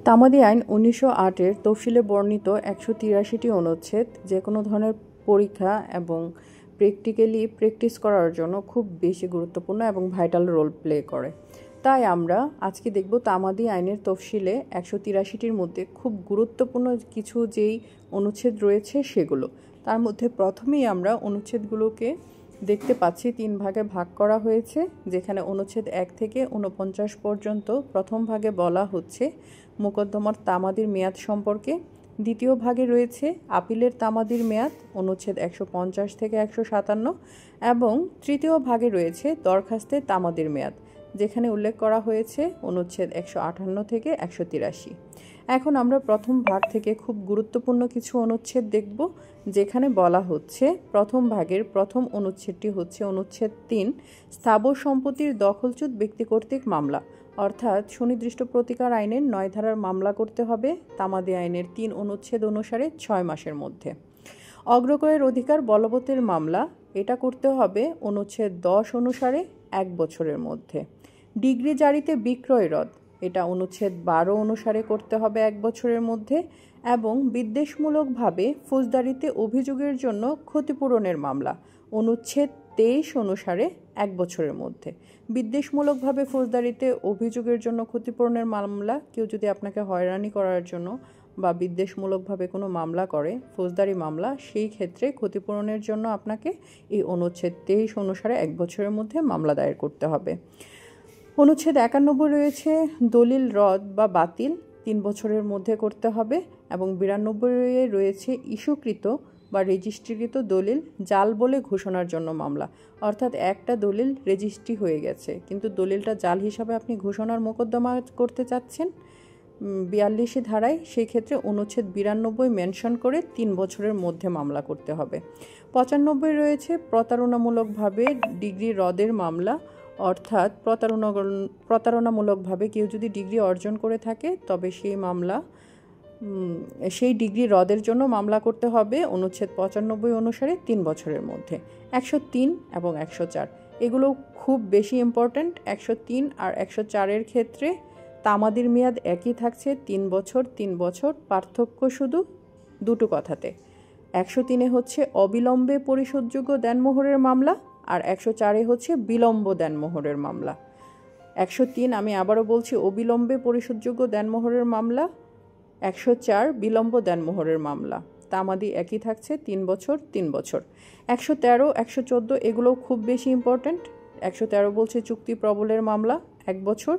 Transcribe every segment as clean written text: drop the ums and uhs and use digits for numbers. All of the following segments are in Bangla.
তামাদি আইন 1908-এর তফসিলে বর্ণিত 183টি অনুচ্ছেদ যে কোনো ধরনের পরীক্ষা এবং প্র্যাকটিস করার জন্য খুব বেশি গুরুত্বপূর্ণ এবং ভাইটাল রোল প্লে করে। তাই আমরা আজকে দেখব তামাদি আইনের তফসিলে 183টির মধ্যে খুব গুরুত্বপূর্ণ কিছু যেই অনুচ্ছেদ রয়েছে সেগুলো। তার মধ্যে প্রথমেই আমরা অনুচ্ছেদগুলোকে দেখতে পাচ্ছি 3 ভাগে ভাগ করা হয়েছে, যেখানে অনুচ্ছেদ 1 থেকে 49 পর্যন্ত প্রথম ভাগে বলা হচ্ছে মোকদ্দমার তামাদির মেয়াদ সম্পর্কে। দ্বিতীয় ভাগে রয়েছে আপিলের তামাদির মেয়াদ, অনুচ্ছেদ 150 থেকে 157, এবং তৃতীয় ভাগে রয়েছে দরখাস্তের তামাদির মেয়াদ, যেখানে উল্লেখ করা হয়েছে অনুচ্ছেদ 158 থেকে 183। এখন আমরা প্রথম ভাগ থেকে খুব গুরুত্বপূর্ণ কিছু অনুচ্ছেদ দেখব, যেখানে বলা হচ্ছে প্রথম ভাগের প্রথম অনুচ্ছেদটি হচ্ছে অনুচ্ছেদ 3, স্থাবর সম্পত্তির দখলচ্যুত ব্যক্তি কর্তৃক মামলা, অর্থাৎ সুনির্দিষ্ট প্রতিকার আইনের 9 ধারার মামলা করতে হবে তামাদি আইনের 3 অনুচ্ছেদ অনুসারে 6 মাসের মধ্যে। অগ্রক্রয়ের অধিকার বলবতের মামলা, এটা করতে হবে অনুচ্ছেদ 10 অনুসারে 1 বছরের মধ্যে। ডিগ্রি জারিতে বিক্রয় রদ, এটা অনুচ্ছেদ 12 অনুসারে করতে হবে 1 বছরের মধ্যে। এবং বিদ্বেষমূলকভাবে ফৌজদারিতে অভিযোগের জন্য ক্ষতিপূরণের মামলা, অনুচ্ছেদ 23 অনুসারে 1 বছরের মধ্যে। বিদ্বেষমূলকভাবে ফৌজদারিতে অভিযোগের জন্য ক্ষতিপূরণের মামলা, কেউ যদি আপনাকে হয়রানি করার জন্য বা বিদ্বেষমূলকভাবে কোনো মামলা করে, ফৌজদারি মামলা, সেই ক্ষেত্রে ক্ষতিপূরণের জন্য আপনাকে এই অনুচ্ছেদ 23 অনুসারে 1 বছরের মধ্যে মামলা দায়ের করতে হবে। অনুচ্ছেদ 91 রয়েছে দলিল রদ বা বাতিল, 3 বছরের মধ্যে করতে হবে। এবং 92 রয়েছে ইস্যুকৃত বা রেজিস্ট্রিকৃত দলিল জাল বলে ঘোষণার জন্য মামলা, অর্থাৎ একটা দলিল রেজিস্ট্রি হয়ে গেছে কিন্তু দলিলটা জাল হিসাবে আপনি ঘোষণার মোকদ্দমা করতে চাচ্ছেন 42 ধারায়, সেই ক্ষেত্রে অনুচ্ছেদ 92 মেনশন করে 3 বছরের মধ্যে মামলা করতে হবে। 95 রয়েছে প্রতারণামূলকভাবে ডিগ্রি রদের মামলা, অর্থাৎ প্রতারণামূলকভাবে কেউ যদি ডিগ্রি অর্জন করে থাকে তবে সেই ডিগ্রি রদের জন্য মামলা করতে হবে অনুচ্ছেদ 95 অনুসারে 3 বছরের মধ্যে। 103 এবং 104 এগুলো খুব বেশি ইম্পর্ট্যান্ট। 103 আর 104-এর ক্ষেত্রে তামাদির মেয়াদ একই থাকছে 3 বছর 3 বছর, পার্থক্য শুধু দুটো কথাতে। 103-এ হচ্ছে অবিলম্বে পরিশোধযোগ্য দেনমোহরের মামলা, আর 104-এ হচ্ছে বিলম্ব দেনমোহরের মামলা। 103 আমি আবারও বলছি অবিলম্বে পরিশোধযোগ্য দেনমোহরের মামলা, 104 বিলম্ব দেনমোহরের মামলা। তামাদি একই থাকছে 3 বছর 3 বছর। 113 114 এগুলো খুব বেশি ইম্পর্ট্যান্ট। 113 বলছে চুক্তি প্রবলের মামলা 1 বছর।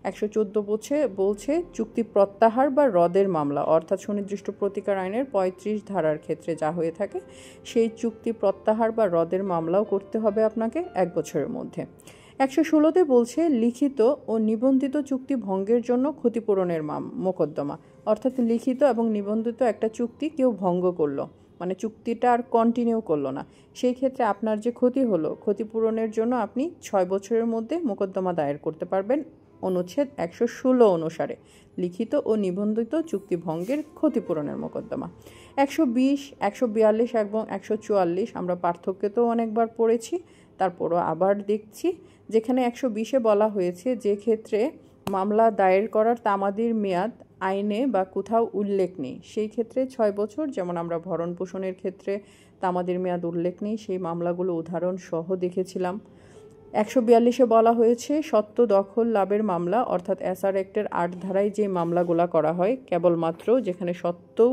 114 বলছে চুক্তি প্রত্যাহার বা রদের মামলা, অর্থাৎ সুনির্দিষ্ট প্রতিকার আইনের 35 ধারার ক্ষেত্রে যা হয়ে থাকে সেই চুক্তি প্রত্যাহার বা রদের মামলাও করতে হবে আপনাকে 1 বছরের মধ্যে। 116-তে বলছে লিখিত ও নিবন্ধিত চুক্তি ভঙ্গের জন্য ক্ষতিপূরণের মোকদ্দমা, অর্থাৎ লিখিত এবং নিবন্ধিত একটা চুক্তি কেউ ভঙ্গ করলো, মানে চুক্তিটা আর কন্টিনিউ করলো না, সেই ক্ষেত্রে আপনার যে ক্ষতি হলো ক্ষতিপূরণের জন্য আপনি 6 বছরের মধ্যে মোকদ্দমা দায়ের করতে পারবেন অনুচ্ছেদ 116 অনুসারে, লিখিত ও নিবন্ধিত চুক্তি ভঙ্গের ক্ষতিপূরণের মোকদ্দমা। 120 142 এবং 144 আমরা পার্থক্যতেও অনেকবার পড়েছি, তারপরও আবার দেখছি, যেখানে 120-এ বলা হয়েছে যে ক্ষেত্রে মামলা দায়ের করার তামাদির মেয়াদ আইনে বা কোথাও উল্লেখ নেই সেই ক্ষেত্রে 6 বছর, যেমন আমরা ভরণ পোষণের ক্ষেত্রে তামাদির মেয়াদ উল্লেখ নেই, সেই মামলাগুলো উদাহরণ সহ দেখেছিলাম। 142-এ বলা হয়েছে সত্ত্ব দখল লাভের মামলা, অর্থাৎ এসআর অ্যাক্টের 8 ধারায় যে মামলাগুলো করা হয় কেবলমাত্র যেখানে সত্ত্বও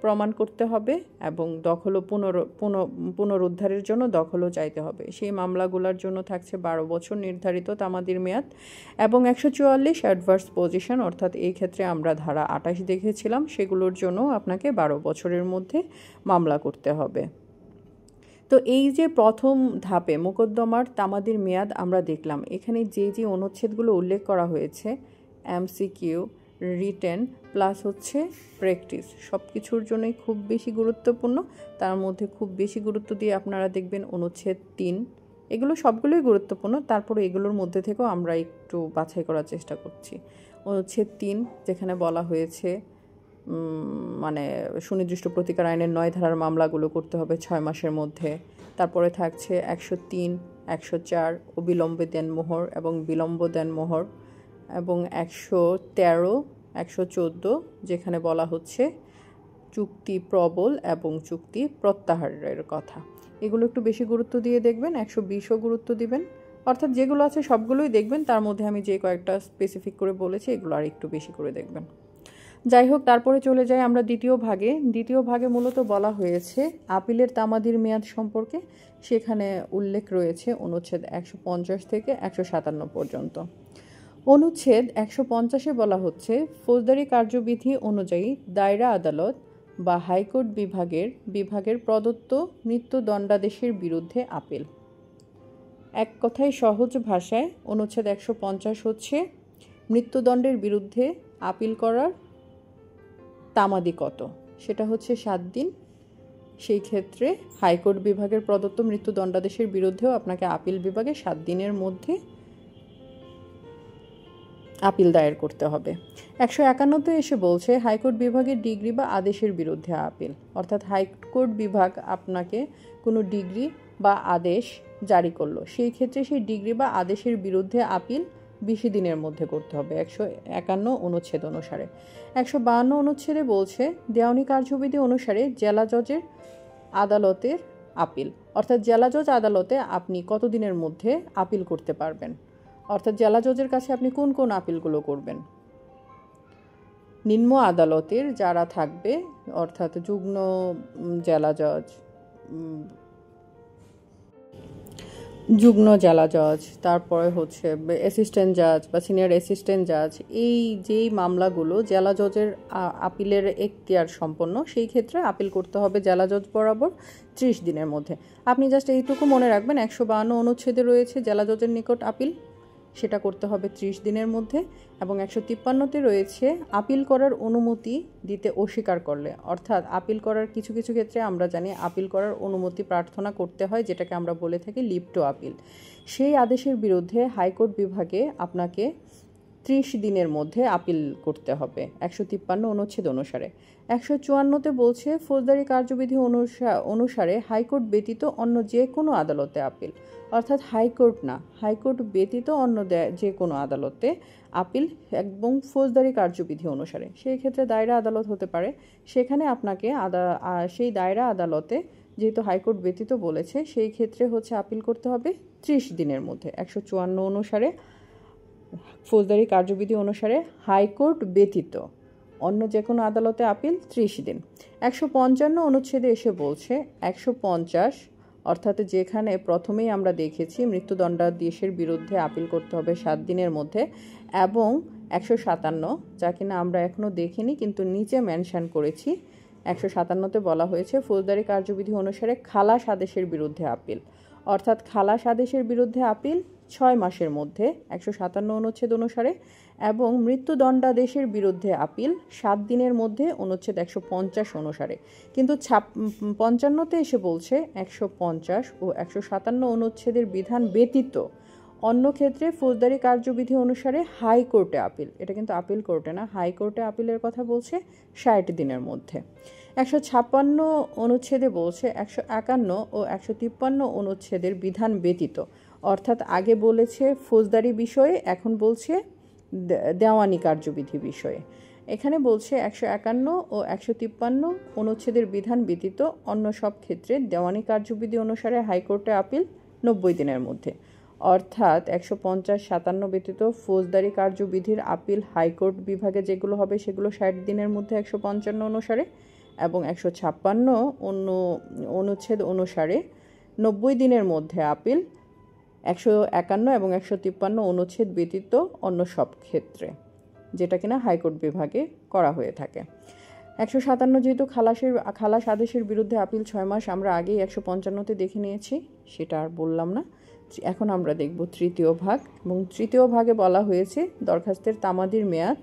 প্রমাণ করতে হবে এবং দখলও পুনরুদ্ধারের জন্য দখলও চাইতে হবে, সেই মামলাগুলোর জন্য থাকছে 12 বছর নির্ধারিত তামাদির মেয়াদ। এবং 144 অ্যাডভার্স পজিশন, অর্থাৎ এই ক্ষেত্রে আমরা ধারা 28 দেখেছিলাম, সেগুলোর জন্য আপনাকে 12 বছরের মধ্যে মামলা করতে হবে। তো এই যে প্রথম ধাপে মোকদ্দমার তামাদির মেয়াদ আমরা দেখলাম, এখানে যে অনুচ্ছেদগুলো উল্লেখ করা হয়েছে এমসিকিউ, রিটেন প্লাস হচ্ছে প্র্যাকটিস, সব কিছুর জন্যই খুব বেশি গুরুত্বপূর্ণ। তার মধ্যে খুব বেশি গুরুত্ব দিয়ে আপনারা দেখবেন অনুচ্ছেদ 3, এগুলো সবগুলোই গুরুত্বপূর্ণ, তারপরে এগুলোর মধ্যে থেকেও আমরা একটু বাছাই করার চেষ্টা করছি। অনুচ্ছেদ 3 যেখানে বলা হয়েছে মানে সুনির্দিষ্ট প্রতিকার আইনের 9 ধারার মামলাগুলো করতে হবে 6 মাসের মধ্যে। তারপরে থাকছে 103 104 অবিলম্বে দেনমোহর এবং বিলম্ব দেনমোহর, এবং 113 114 যেখানে বলা হচ্ছে চুক্তি প্রবল এবং চুক্তি প্রত্যাহারের কথা। এগুলো একটু বেশি গুরুত্ব দিয়ে দেখবেন। 120ও গুরুত্ব দিবেন, অর্থাৎ যেগুলো আছে সবগুলোই দেখবেন, তার মধ্যে আমি যে কয়েকটা স্পেসিফিক করে বলেছি এগুলো আর একটু বেশি করে দেখবেন। যাই হোক, তারপরে চলে যাই আমরা দ্বিতীয় ভাগে। দ্বিতীয় ভাগে মূলত বলা হয়েছে আপিলের তামাদির মেয়াদ সম্পর্কে। সেখানে উল্লেখ রয়েছে অনুচ্ছেদ 150 থেকে 157 পর্যন্ত। অনুচ্ছেদ 150-এ বলা হচ্ছে ফৌজদারি কার্যবিধি অনুযায়ী দায়রা আদালত বা হাইকোর্ট বিভাগের প্রদত্ত মৃত্যুদণ্ডাদেশের বিরুদ্ধে আপিল। এক কথায় সহজ ভাষায় অনুচ্ছেদ 150 হচ্ছে মৃত্যুদণ্ডের বিরুদ্ধে আপিল করার তামাদি কত, সেটা হচ্ছে 7 দিন। সেই ক্ষেত্রে হাইকোর্ট বিভাগের প্রদত্ত মৃত্যুদণ্ডাদেশের বিরুদ্ধেও আপনাকে আপিল বিভাগে 7 দিনের মধ্যে আপিল দায়ের করতে হবে। 151-তে এসে বলছে হাইকোর্ট বিভাগের ডিগ্রি বা আদেশের বিরুদ্ধে আপিল, অর্থাৎ হাইকোর্ট বিভাগ আপনাকে কোনো ডিগ্রি বা আদেশ জারি করলো, সেই ক্ষেত্রে সেই ডিগ্রি বা আদেশের বিরুদ্ধে আপিল 20 দিনের মধ্যে করতে হবে 151 অনুচ্ছেদ অনুসারে। 152 অনুচ্ছেদে বলছে দেওয়ানি কার্যবিধি অনুসারে জেলা জজের আদালতের আপিল, অর্থাৎ জেলা জজ আদালতে আপনি কত দিনের মধ্যে আপিল করতে পারবেন, অর্থাৎ জেলা জজের কাছে আপনি কোন কোন আপিলগুলো করবেন। নিম্ন আদালতের যারা থাকবে, অর্থাৎ যুগ্ম জেলা জজ, তারপরে হচ্ছে অ্যাসিস্ট্যান্ট জাজ বা সিনিয়র অ্যাসিস্ট্যান্ট জাজ, এই যেই মামলাগুলো জেলা জজের আপিলের এখতিয়ার সম্পন্ন, সেই ক্ষেত্রে আপিল করতে হবে জেলা জজ বরাবর 30 দিনের মধ্যে। আপনি জাস্ট এইটুকু মনে রাখবেন 152 অনুচ্ছেদে রয়েছে জেলা জজের নিকট আপিল, সেটা করতে হবে 30 দিনের মধ্যে। এবং 153-তে রয়েছে আপিল করার অনুমতি দিতে অস্বীকার করলে, অর্থাৎ আপিল করার কিছু কিছু ক্ষেত্রে আমরা জানি আপিল করার অনুমতি প্রার্থনা করতে হয়, যেটাকে আমরা বলে থাকি লিভ টু আপিল। সেই আদেশের বিরুদ্ধে হাইকোর্ট বিভাগে আপনাকে 30 দিনের মধ্যে আপিল করতে হবে 153 অনুচ্ছেদ অনুসারে। 154-তে বলছে ফৌজদারি কার্যবিধি অনুসারে হাইকোর্ট ব্যতীত অন্য যে কোনো আদালতে আপিল, অর্থাৎ হাইকোর্ট না, হাইকোর্ট ব্যতীত অন্য যে কোনো আদালতে আপিল এবং ফৌজদারি কার্যবিধি অনুসারে। সেই ক্ষেত্রে দায়রা আদালত হতে পারে, সেখানে আপনাকে সেই দায়রা আদালতে যেহেতু হাইকোর্ট ব্যতীত বলেছে, সেই ক্ষেত্রে হচ্ছে আপিল করতে হবে 30 দিনের মধ্যে 154 অনুসারে। ফৌজদারি কার্যবিধি অনুসারে হাইকোর্ট ব্যতীত অন্য যে কোনো আদালতে আপিল 30 দিন। 155 অনুচ্ছেদে এসে বলছে 150, অর্থাৎ যেখানে প্রথমেই আমরা দেখেছি মৃত্যুদণ্ডাদেশের বিরুদ্ধে আপিল করতে হবে 7 দিনের মধ্যে, এবং 157 যা কিনা আমরা এখনও দেখিনি কিন্তু নিচে মেনশন করেছি, 157-তে বলা হয়েছে ফৌজদারি কার্যবিধি অনুসারে খালাস আদেশের বিরুদ্ধে আপিল, অর্থাৎ খালাস আদেশের বিরুদ্ধে আপিল 6 মাসের মধ্যে 157 অনুচ্ছেদ অনুসারে, এবং মৃত্যুদণ্ডাদেশের বিরুদ্ধে আপিল 7 দিনের মধ্যে অনুচ্ছেদ 150 অনুসারে। কিন্তু 55-তে এসে বলছে 150 ও 157 অনুচ্ছেদের বিধান ব্যতীত অন্য ক্ষেত্রে ফৌজদারি কার্যবিধি অনুসারে হাইকোর্টে আপিল, এটা কিন্তু আপিল কোর্টে না, হাইকোর্টে আপিলের কথা বলছে 60 দিনের মধ্যে। 156 অনুচ্ছেদে বলছে 151 ও 153 অনুচ্ছেদের বিধান ব্যতীত, অর্থাৎ আগে বলেছে ফৌজদারি বিষয়ে, এখন বলছে দেওয়ানি কার্যবিধি বিষয়ে। এখানে বলছে 151 ও 153 অনুচ্ছেদের বিধান ব্যতীত অন্য সব ক্ষেত্রে দেওয়ানি কার্যবিধি অনুসারে হাইকোর্টে আপিল 90 দিনের মধ্যে, অর্থাৎ 150, 57 ব্যতীত ফৌজদারি কার্যবিধির আপিল হাইকোর্ট বিভাগে যেগুলো হবে সেগুলো 60 দিনের মধ্যে 155 অনুসারে, এবং 156 অনুচ্ছেদ অনুসারে 90 দিনের মধ্যে আপিল 151 এবং 153 অনুচ্ছেদ ব্যতীত অন্য সব ক্ষেত্রে, যেটা কিনা হাইকোর্ট বিভাগে করা হয়ে থাকে। 157 যেহেতু খালাস আদেশের বিরুদ্ধে আপিল 6 মাস, আমরা আগেই 155-তে দেখে নিয়েছি, সেটা আর বললাম না। এখন আমরা দেখব তৃতীয় ভাগ, এবং তৃতীয় ভাগে বলা হয়েছে দরখাস্তের তামাদির মেয়াদ,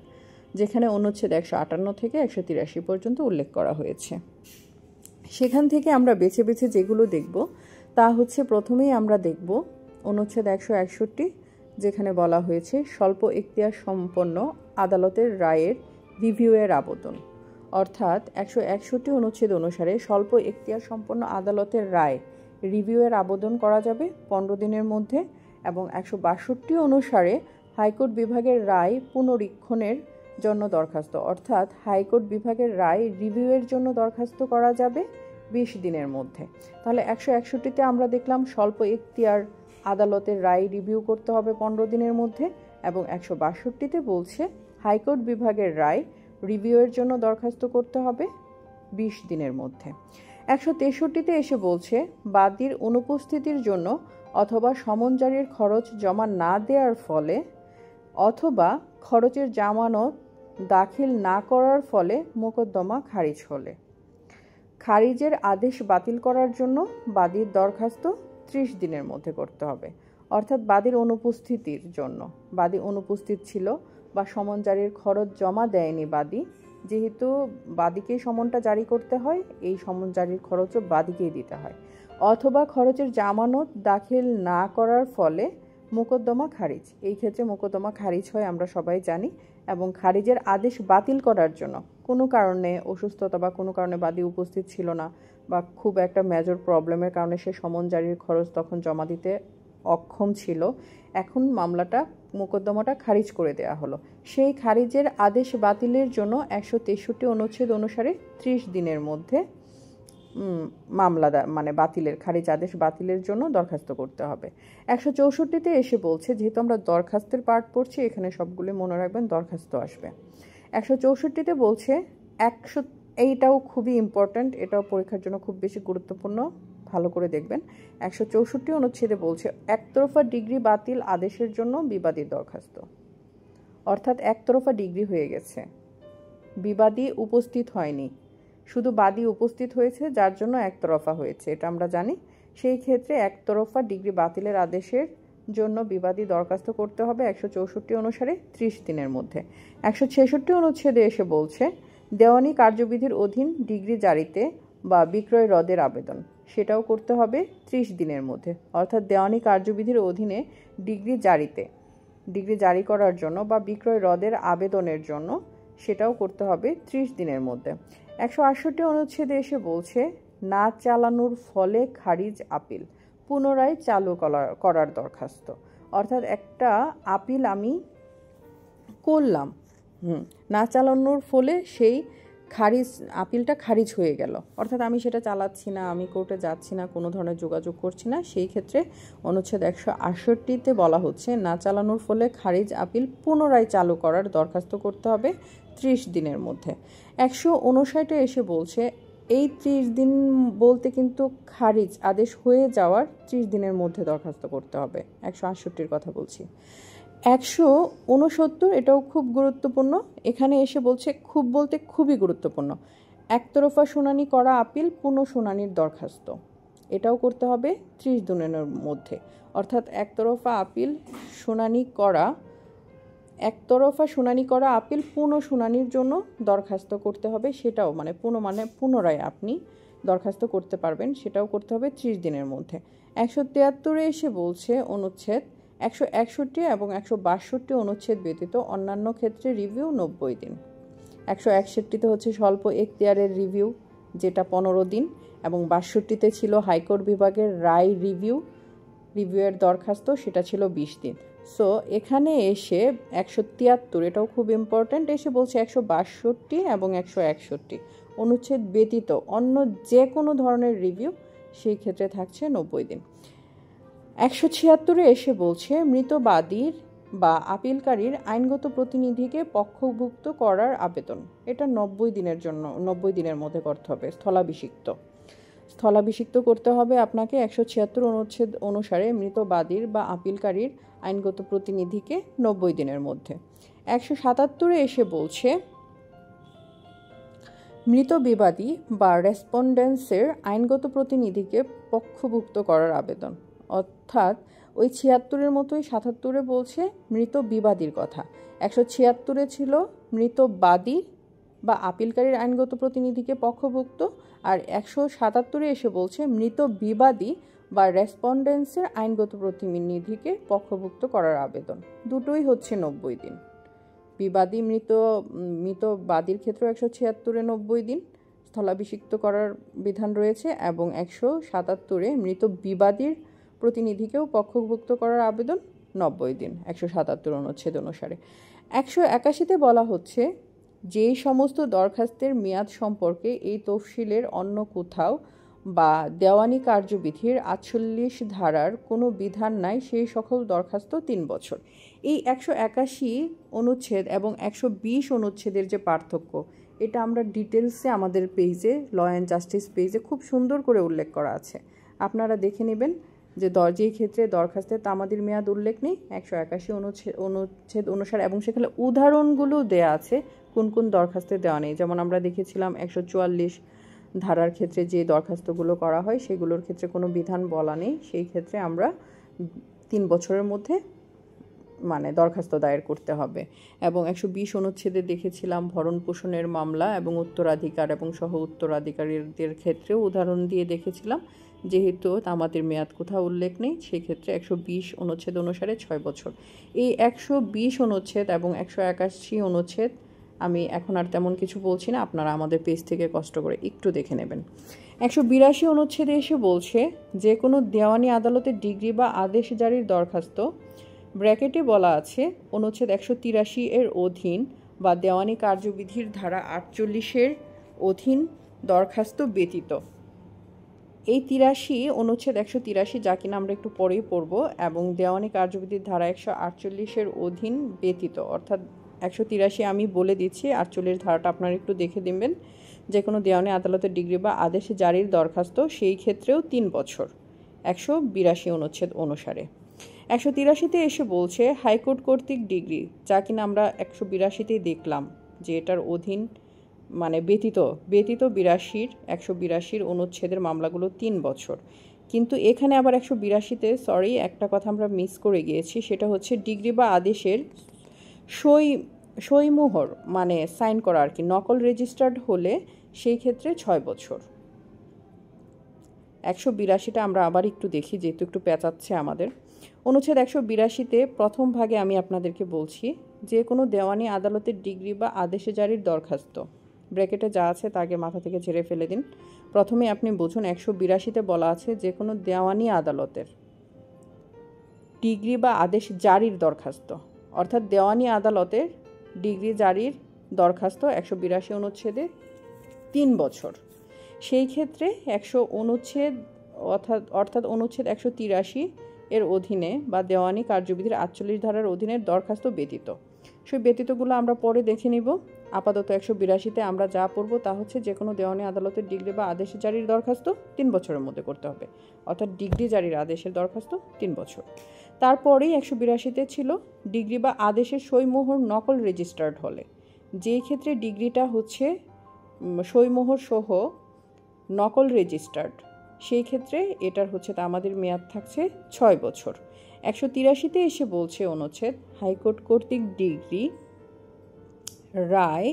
যেখানে অনুচ্ছেদ 158 থেকে 183 পর্যন্ত উল্লেখ করা হয়েছে। সেখান থেকে আমরা বেছে বেছে যেগুলো দেখব তা হচ্ছে, প্রথমেই আমরা দেখব অনুচ্ছেদ 161, যেখানে বলা হয়েছে স্বল্প এখতিয়ার সম্পন্ন আদালতের রায়ের রিভিউয়ের আবেদন, অর্থাৎ 161 অনুচ্ছেদ অনুসারে স্বল্প এখতিয়ার সম্পন্ন আদালতের রায় রিভিউয়ের আবেদন করা যাবে 15 দিনের মধ্যে, এবং 162 অনুসারে হাইকোর্ট বিভাগের রায় পুনরীক্ষণের জন্য দরখাস্ত, অর্থাৎ হাইকোর্ট বিভাগের রায় রিভিউয়ের জন্য দরখাস্ত করা যাবে 20 দিনের মধ্যে। তাহলে 161-তে আমরা দেখলাম স্বল্প এখতিয়ার আদালতের রায় রিভিউ করতে হবে 15 দিনের মধ্যে, এবং 162-তে বলছে হাইকোর্ট বিভাগের রায় রিভিউয়ের জন্য দরখাস্ত করতে হবে 20 দিনের মধ্যে। 163-তে এসে বলছে বাদীর অনুপস্থিতির জন্য অথবা সমন জারির খরচ জমা না দেওয়ার ফলে অথবা খরচের জামানত দাখিল না করার ফলে মোকদ্দমা খারিজ হলে খারিজের আদেশ বাতিল করার জন্য বাদীর দরখাস্ত 30 দিনের মধ্যে করতে হবে। অর্থাৎ বাদীর অনুপস্থিতির জন্য, বাদী অনুপস্থিত ছিল বা সমন জারির খরচ জমা দেয়নি বাদী, যেহেতু বাদীকেই সমনটা জারি করতে হয়, এই সমন জারির খরচও বাদীকেই দিতে হয়, অথবা খরচের জামানত দাখিল না করার ফলে মোকদ্দমা খারিজ। এই ক্ষেত্রে মোকদ্দমা খারিজ হয় আমরা সবাই জানি, এবং খারিজের আদেশ বাতিল করার জন্য কোনো কারণে অসুস্থতা বা কোনো কারণে বাদী উপস্থিত ছিল না, বা খুব একটা মেজর প্রবলেমের কারণে সে সমন জারির খরচ তখন জমা দিতে অক্ষম ছিল, এখন মোকদ্দমাটা খারিজ করে দেওয়া হলো। সেই খারিজের আদেশ বাতিলের জন্য 163 অনুচ্ছেদ অনুসারে 30 দিনের মধ্যে খারিজ আদেশ বাতিলের জন্য দরখাস্ত করতে হবে। 164-তে এসে বলছে, যেহেতু আমরা দরখাস্তের পার্ট পড়ছি, এখানে সবগুলি মনে রাখবেন দরখাস্ত আসবে। 164-তে বলছে এইটাও খুবই ইম্পর্ট্যান্ট, এটাও পরীক্ষার জন্য খুব বেশি গুরুত্বপূর্ণ, ভালো করে দেখবেন। 164 অনুচ্ছেদে বলছে একতরফা ডিগ্রি বাতিল আদেশের জন্য বিবাদী দরখাস্ত, অর্থাৎ একতরফা ডিগ্রি হয়ে গেছে, বিবাদী উপস্থিত হয়নি, শুধু বাদী উপস্থিত হয়েছে, যার জন্য একতরফা হয়েছে, এটা আমরা জানি। সেই ক্ষেত্রে একতরফা ডিগ্রি বাতিলের আদেশের জন্য বিবাদী দরখাস্ত করতে হবে 164 অনুসারে 30 দিনের মধ্যে। 166 অনুচ্ছেদে এসে বলছে দেওয়ানি কার্যবিধির অধীন ডিগ্রি জারিতে বা বিক্রয় রদের আবেদন, সেটাও করতে হবে 30 দিনের মধ্যে। অর্থাৎ দেওয়ানি কার্যবিধির অধীনে ডিগ্রি জারি করার জন্য বা বিক্রয় রদের আবেদনের জন্য সেটাও করতে হবে 30 দিনের মধ্যে। 168 অনুচ্ছেদে এসে বলছে না চালানোর ফলে খারিজ আপিল পুনরায় চালু করার দরখাস্ত, অর্থাৎ একটা আপিল আমি করলাম, না চালানোর ফলে সেই আপিলটা খারিজ হয়ে গেল, অর্থাৎ আমি সেটা চালাচ্ছি না, আমি কোর্টে যাচ্ছি না, কোনো ধরনের যোগাযোগ করছি না, সেই ক্ষেত্রে অনুচ্ছেদ 168-তে বলা হচ্ছে না চালানোর ফলে খারিজ আপিল পুনরায় চালু করার দরখাস্ত করতে হবে 30 দিনের মধ্যে। 159-এ এসে বলছে এই 30 দিন বলতে কিন্তু খারিজ আদেশ হয়ে যাওয়ার 30 দিনের মধ্যে দরখাস্ত করতে হবে, 168-র কথা বলছি। 169, এটাও খুব গুরুত্বপূর্ণ, এখানে এসে বলছে খুব বলতে খুবই গুরুত্বপূর্ণ, একতরফা শুনানি করা আপিল পুনঃ শুনানির দরখাস্ত, এটাও করতে হবে 30 দিনের মধ্যে। অর্থাৎ একতরফা শুনানি করা আপিল পুনঃ শুনানির জন্য দরখাস্ত করতে হবে, সেটাও পুনরায় আপনি দরখাস্ত করতে পারবেন, সেটাও করতে হবে 30 দিনের মধ্যে। 173-এ এসে বলছে অনুচ্ছেদ 161 এবং 162 অনুচ্ছেদ ব্যতীত অন্যান্য ক্ষেত্রে রিভিউ 90 দিন। 161-তে হচ্ছে স্বল্প এখতিয়ারের রিভিউ, যেটা 15 দিন, এবং 62-তে ছিল হাইকোর্ট বিভাগের রায় রিভিউয়ের দরখাস্ত, সেটা ছিল 20 দিন। সো এখানে এসে 173, এটাও খুব ইম্পর্ট্যান্ট, এসে বলছে 162 এবং 161 অনুচ্ছেদ ব্যতীত অন্য যে কোনো ধরনের রিভিউ সেই ক্ষেত্রে থাকছে 90 দিন। 176-এ এসে বলছে মৃত বাদীর বা আপিলকারীর আইনগত প্রতিনিধিকে পক্ষভুক্ত করার আবেদন, এটা 90 দিনের মধ্যে করতে হবে। স্থলাভিষিক্ত করতে হবে আপনাকে 176 অনুচ্ছেদ অনুসারে মৃত বাদীর বা আপিলকারীর আইনগত প্রতিনিধিকে 90 দিনের মধ্যে। 177-এ এসে বলছে মৃত বিবাদী বা রেসপন্ডেন্সের আইনগত প্রতিনিধিকে পক্ষভুক্ত করার আবেদন, অর্থাৎ ওই 76-এর মতোই 77-এ বলছে মৃত বিবাদীর কথা। 176-এ ছিল মৃত বাদী বা আপিলকারীর আইনগত প্রতিনিধিকে পক্ষভুক্ত, আর 177-এ এসে বলছে মৃত বিবাদী বা রেসপন্ডেন্সের আইনগত প্রতিনিধিকে পক্ষভুক্ত করার আবেদন, দুটোই হচ্ছে 90 দিন। মৃত বাদীর ক্ষেত্রেও 176-এ 90 দিন স্থলাভিষিক্ত করার বিধান রয়েছে, এবং 177-এ মৃত বিবাদীর প্রতিনিধিকেও পক্ষভুক্ত করার আবেদন 90 দিন 177 অনুচ্ছেদ অনুসারে। 181-তে বলা হচ্ছে, যেই সমস্ত দরখাস্তের মেয়াদ সম্পর্কে এই তফসিলের অন্য কোথাও বা দেওয়ানি কার্যবিধির 48 ধারার কোনো বিধান নাই, সেই সকল দরখাস্ত 3 বছর। এই 181 অনুচ্ছেদ এবং 120 অনুচ্ছেদের যে পার্থক্য, এটা আমরা ডিটেলসে আমাদের পেজে, ল অ্যান্ড জাস্টিস পেজে খুব সুন্দর করে উল্লেখ করা আছে। আপনারা দেখে নেবেন যে যেই ক্ষেত্রে দরখাস্তের তামাদির মেয়াদ উল্লেখ নেই 181 অনুচ্ছেদ অনুসারে, এবং সেখানে উদাহরণগুলো দেয়া আছে কোন কোন দরখাস্তে দেওয়া নেই। যেমন আমরা দেখেছিলাম 144 ধারার ক্ষেত্রে যে দরখাস্তগুলো করা হয় সেগুলোর ক্ষেত্রে কোনো বিধান বলা নেই, সেই ক্ষেত্রে আমরা 3 বছরের মধ্যে দরখাস্ত দায়ের করতে হবে। এবং 120 অনুচ্ছেদে দেখেছিলাম ভরণ পোষণের মামলা এবং উত্তরাধিকার এবং সহ উত্তরাধিকারীদের ক্ষেত্রেও উদাহরণ দিয়ে দেখেছিলাম, যেহেতু তামাদির মেয়াদ কোথাও উল্লেখ নেই, সেক্ষেত্রে 120 অনুচ্ছেদ অনুসারে 6 বছর। এই 120 অনুচ্ছেদ এবং 181 অনুচ্ছেদ আমি এখন আর তেমন কিছু বলছি না, আপনারা আমাদের পেজ থেকে কষ্ট করে একটু দেখে নেবেন। 182 অনুচ্ছেদে এসে বলছে, যে কোনো দেওয়ানি আদালতের ডিগ্রি বা আদেশ জারির দরখাস্ত, ব্র্যাকেটে বলা আছে অনুচ্ছেদ 183 এর অধীন বা দেওয়ানি কার্যবিধির ধারা 48-এর অধীন দরখাস্ত ব্যতীত। এই 83 অনুচ্ছেদ 183, যা কিনা আমরা একটু পরেই পড়ব, এবং দেওয়ানি কার্যবিধির ধারা 148-এর অধীন ব্যতীত, অর্থাৎ 183 আমি বলে দিচ্ছি, 48 ধারাটা আপনারা একটু দেখে দিবেন। যে কোনো দেওয়ানি আদালতের ডিগ্রি বা আদেশ জারির দরখাস্ত, সেই ক্ষেত্রেও 3 বছর 182 অনুচ্ছেদ অনুসারে। 183-তে এসে বলছে হাইকোর্ট কর্তৃক ডিগ্রি, যা কিনা আমরা 182-তেই দেখলাম যে এটার অধীন ব্যতীত 182 অনুচ্ছেদের মামলাগুলো 3 বছর। কিন্তু এখানে আবার 182-তে একটা কথা আমরা মিস করে গিয়েছি, সেটা হচ্ছে ডিগ্রি বা আদেশের সইমোহর সাইন করা আর কি, নকল রেজিস্টার্ড হলে সেই ক্ষেত্রে 6 বছর। 182টা আমরা আবার একটু দেখি, যেহেতু একটু পেঁচাচ্ছে আমাদের। অনুচ্ছেদ 182-তে প্রথম ভাগে আমি আপনাদেরকে বলছি, যে কোনো দেওয়ানি আদালতের ডিগ্রি বা আদেশে জারির দরখাস্ত, ব্র্যাকেটে যা আছে তাকে মাথা থেকে ঝেড়ে ফেলে দিন। প্রথমে আপনি বুঝুন, 182-তে বলা আছে যে কোনো দেওয়ানি আদালতের ডিগ্রি বা আদেশ জারির দরখাস্ত, অর্থাৎ দেওয়ানি আদালতের ডিগ্রি জারির দরখাস্ত 182 অনুচ্ছেদে 3 বছর। সেই ক্ষেত্রে 100 অনুচ্ছেদ অর্থাৎ অনুচ্ছেদ 183 এর অধীনে বা দেওয়ানি কার্যবিধির 48 ধারার অধীনের দরখাস্ত ব্যতীত। সেই ব্যতীতগুলো আমরা পরে দেখে নিব। আপাতত 182-তে আমরা যা পড়ব তা হচ্ছে, যে কোনো দেওয়ানি আদালতের ডিগ্রি বা আদেশ জারির দরখাস্ত 3 বছরের মধ্যে করতে হবে, অর্থাৎ ডিগ্রি জারির আদেশের দরখাস্ত 3 বছর। তারপরেই 182-তে ছিল ডিগ্রি বা আদেশের সইমোহর নকল রেজিস্টার্ড হলে, যেই ক্ষেত্রে ডিগ্রিটা হচ্ছে সইমোহর সহ নকল রেজিস্টার্ড, সেই ক্ষেত্রে এটার হচ্ছে তামাদির মেয়াদ থাকছে 6 বছর। 183-তে এসে বলছে অনুচ্ছেদ হাইকোর্ট কর্তৃক ডিগ্রি, রায়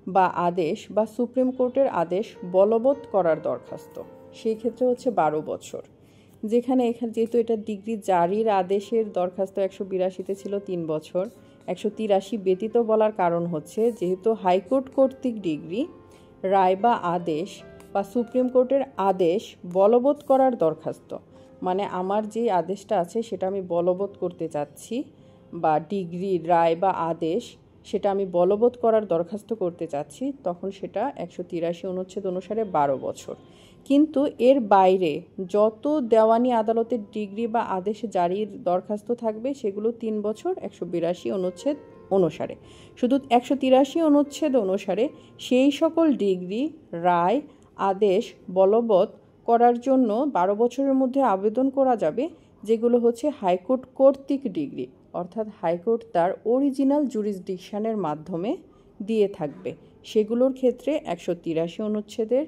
বা আদেশ বা সুপ্রিম কোর্টের আদেশ বলবৎ করার দরখাস্ত, সেই ক্ষেত্রে হচ্ছে 12 বছর। যেখানে যেহেতু এটা ডিগ্রি জারির আদেশের দরখাস্ত 182-তে ছিল 3 বছর, 183 ব্যতীত বলার কারণ হচ্ছে, যেহেতু হাইকোর্ট কর্তৃক ডিগ্রি, রায় বা আদেশ বা সুপ্রিম কোর্টের আদেশ বলবৎ করার দরখাস্ত, আমার যে আদেশটা আছে সেটা আমি বলবৎ করতে চাচ্ছি, বা ডিগ্রি, রায় বা আদেশ সেটা আমি বলবৎ করার দরখাস্ত করতে চাচ্ছি, তখন সেটা 183 অনুচ্ছেদ অনুসারে 12 বছর। কিন্তু এর বাইরে যত দেওয়ানি আদালতের ডিগ্রি বা আদেশ জারির দরখাস্ত থাকবে সেগুলো 3 বছর 182 অনুচ্ছেদ অনুসারে। শুধু 183 অনুচ্ছেদ অনুসারে সেই সকল ডিগ্রি, রায়, আদেশ বলবৎ করার জন্য 12 বছরের মধ্যে আবেদন করা যাবে, যেগুলো হচ্ছে হাইকোর্ট কর্তৃক ডিগ্রি, অর্থাৎ হাইকোর্ট তার অরিজিনাল জুরিসডিকশনের মাধ্যমে দিয়ে থাকবে, সেগুলোর ক্ষেত্রে 183 অনুচ্ছেদের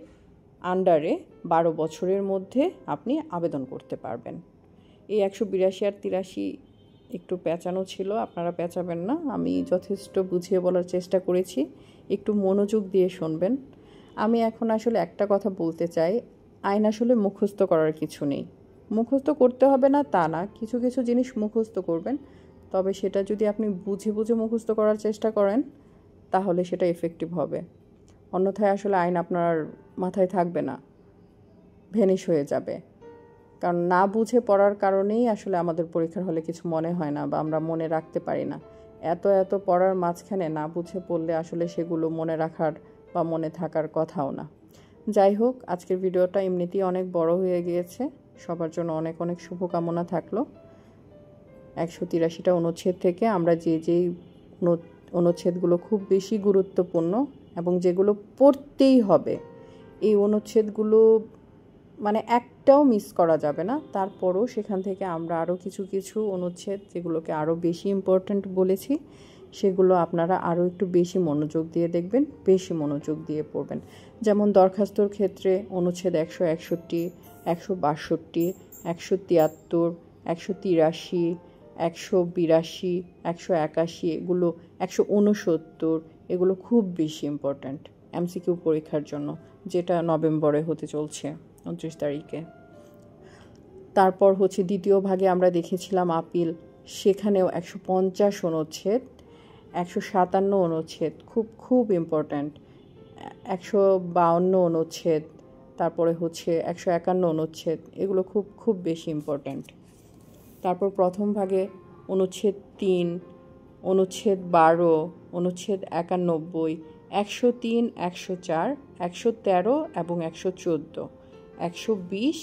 আন্ডারে 12 বছরের মধ্যে আপনি আবেদন করতে পারবেন। এই 182 আর 83 একটু পেঁচানো ছিল, আপনারা পেঁচাবেন না, আমি যথেষ্ট বুঝিয়ে বলার চেষ্টা করেছি, একটু মনোযোগ দিয়ে শুনবেন। আমি এখন আসলে একটা কথা বলতে চাই, আইন আসলে মুখস্থ করার কিছু নেই, মুখস্থ করতে হবে না তা না, কিছু কিছু জিনিস মুখস্থ করবেন, তবে সেটা যদি আপনি বুঝে বুঝে মুখস্থ করার চেষ্টা করেন তাহলে সেটা এফেক্টিভ হবে, অন্যথায় আসলে আইন আপনার মাথায় থাকবে না, ভ্যানিশ হয়ে যাবে। কারণ না বুঝে পড়ার কারণেই আসলে আমাদের পরীক্ষার হলে কিছু মনে হয় না বা আমরা মনে রাখতে পারি না। এত এত পড়ার মাঝখানে না বুঝে পড়লে আসলে সেগুলো মনে রাখার বা মনে থাকার কথাও না। যাই হোক, আজকের ভিডিওটা এমনিতেই অনেক বড় হয়ে গিয়েছে। সবার জন্য অনেক অনেক শুভকামনা থাকলো। 183টা অনুচ্ছেদ থেকে আমরা যেই অনুচ্ছেদগুলো খুব বেশি গুরুত্বপূর্ণ এবং যেগুলো পড়তেই হবে, এই অনুচ্ছেদগুলো মানে একটাও মিস করা যাবে না। তারপরও সেখান থেকে আমরা আরও কিছু কিছু অনুচ্ছেদ যেগুলোকে আরও বেশি ইম্পর্ট্যান্ট বলেছি, সেগুলো আপনারা আরও একটু বেশি মনোযোগ দিয়ে দেখবেন, বেশি মনোযোগ দিয়ে পড়বেন। যেমন দরখাস্তর ক্ষেত্রে অনুচ্ছেদ 161, 162, 173, 183, 182, 181, এগুলো 169, এগুলো খুব বেশি ইম্পর্ট্যান্ট এমসিকিউ পরীক্ষার জন্য, যেটা নভেম্বরে হতে চলছে 29 তারিখে। তারপর হচ্ছে দ্বিতীয় ভাগে আমরা দেখেছিলাম আপিল, সেখানেও 150 অনুচ্ছেদ, 157 অনুচ্ছেদ খুব খুব ইম্পর্ট্যান্ট, 152 অনুচ্ছেদ, তারপরে হচ্ছে 151 অনুচ্ছেদ, এগুলো খুব খুব বেশি ইম্পর্ট্যান্ট। তারপর প্রথম ভাগে অনুচ্ছেদ 3, অনুচ্ছেদ 12, অনুচ্ছেদ 91, 103, 104, 113 এবং 114, 120,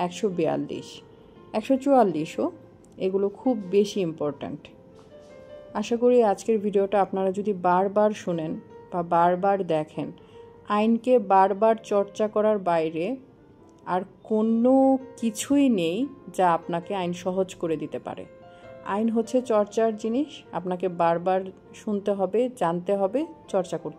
142, 144ও, এগুলো খুব বেশি ইম্পর্ট্যান্ট। আশা করি আজকের ভিডিওটা আপনারা যদি বারবার শুনেন বা বারবার দেখেন, আইনকে বারবার চর্চা করার বাইরে আর কোনো কিছুই নেই যা আপনাকে আইন সহজ করে দিতে পারে। আইন হচ্ছে চর্চার জিনিস, আপনাকে বারবার শুনতে হবে, জানতে হবে, চর্চা করতে